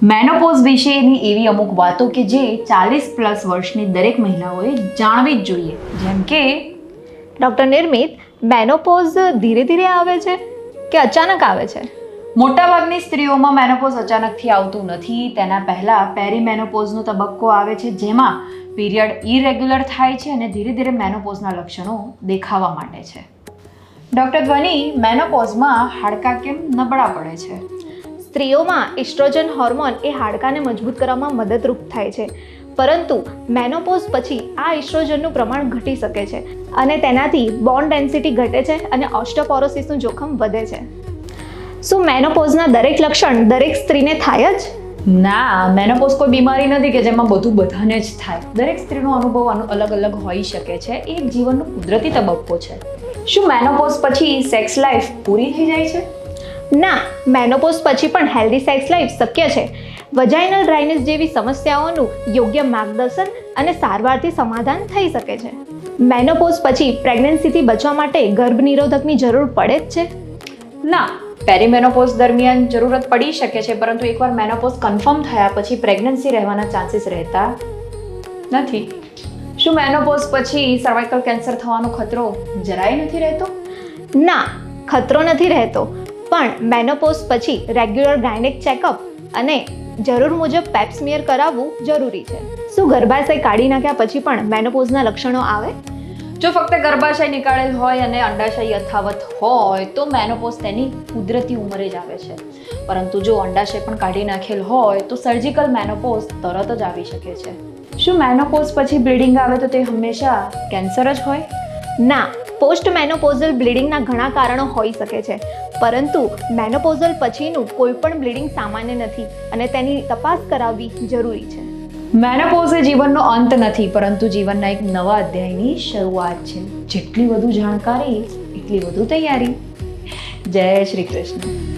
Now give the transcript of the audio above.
Menopause વિશેની એવી અમુક વાતો કે જે 40+ વર્ષની દરેક મહિલાઓએ જાણવી જ જોઈએ, જેમ કે ડૉક્ટર નિર્મિત, મેનોપોઝ ધીરે ધીરે આવે છે કે અચાનક આવે છે? મોટાભાગની સ્ત્રીઓમાં મેનોપોઝ અચાનકથી આવતું નથી. તેના પહેલાં પેરીમેનોપોઝનો તબક્કો આવે છે, જેમાં પીરિયડ ઇરેગ્યુલર થાય છે અને ધીરે ધીરે મેનોપોઝના લક્ષણો દેખાવા માંડે છે. ડૉક્ટર ધ્વનિ, મેનોપોઝમાં હાડકાં કેમ નબળા પડે છે? સ્ત્રીઓમાં ઇસ્ટ્રોજન હોર્મોન એ હાડકાને મજબૂત કરવામાં મદદરૂપ થાય છે, પરંતુ મેનોપોઝ પછી આ ઇસ્ટ્રોજનનું પ્રમાણ ઘટી શકે છે અને તેનાથી બોન ડેન્સિટી ઘટે છે અને ઓસ્ટિયોપોરોસિસનું જોખમ વધે છે. શું મેનોપોઝના દરેક લક્ષણ દરેક સ્ત્રીને થાય જ? ના, મેનોપોઝ કોઈ બીમારી નથી કે જેમાં બધું બધાને જ થાય. દરેક સ્ત્રીનો અનુભવ અલગ અલગ હોઈ શકે છે. એ એક જીવનનો કુદરતી તબક્કો છે. શું મેનોપોઝ પછી સેક્સ લાઈફ પૂરી થઈ જાય છે? ના, મેનોપોઝ પછી પણ હેલ્ધી સેક્સ લાઈફ શક્ય છે. વજાઇનલ ડ્રાયનેસ જેવી સમસ્યાઓનું યોગ્ય માર્ગદર્શન અને સારવારથી સમાધાન થઈ શકે છે. મેનોપોઝ પછી પ્રેગ્નન્સીથી બચવા માટે ગર્ભ નિરોધકની જરૂર પડે જ છે? ના, પેરીમેનોપોઝ દરમિયાન જરૂરત પડી શકે છે, પરંતુ એકવાર મેનોપોઝ કન્ફર્મ થયા પછી પ્રેગ્નન્સી રહેવાના ચાન્સીસ રહેતા નથી. શું મેનોપોઝ પછી સર્વાઇકલ કેન્સર થવાનો ખતરો જરાય નથી રહેતો? ના, ખતરો નથી રહેતો, પણ મેનોપોઝ પછી રેગ્યુલર ગાયનેક ચેકઅપ અને જરૂર મુજબ પેપ સ્મિયર કરાવવું જરૂરી છે. શું ગર્ભાશય કાઢી નાખ્યા પછી પણ મેનોપોઝના લક્ષણો આવે? જો ફક્ત ગર્ભાશય નીકાળેલ હોય અને અંડાશય યથાવત હોય તો મેનોપોઝ તેની કુદરતી ઉંમરે જ આવે છે, પરંતુ જો અંડાશય પણ કાઢી નાખેલ હોય તો સર્જિકલ મેનોપોઝ તરત જ આવી શકે છે. શું મેનોપોઝ પછી બ્લીડિંગ આવે તો તે હંમેશા કેન્સર જ હોય? ના, પોસ્ટ મેનોપોઝલ બ્લીડિંગના ઘણા કારણો હોઈ શકે છે, પરંતુ મેનોપોઝલ પછીનું કોઈ પણ બ્લીડિંગ સામાન્ય નથી અને તેની તપાસ કરાવવી જરૂરી છે. મેનોપોઝ એ જીવનનો અંત નથી, પરંતુ જીવનના એક નવા અધ્યાયની શરૂઆત છે. જેટલી વધુ જાણકારી એટલી વધુ તૈયારી. જય શ્રી કૃષ્ણ.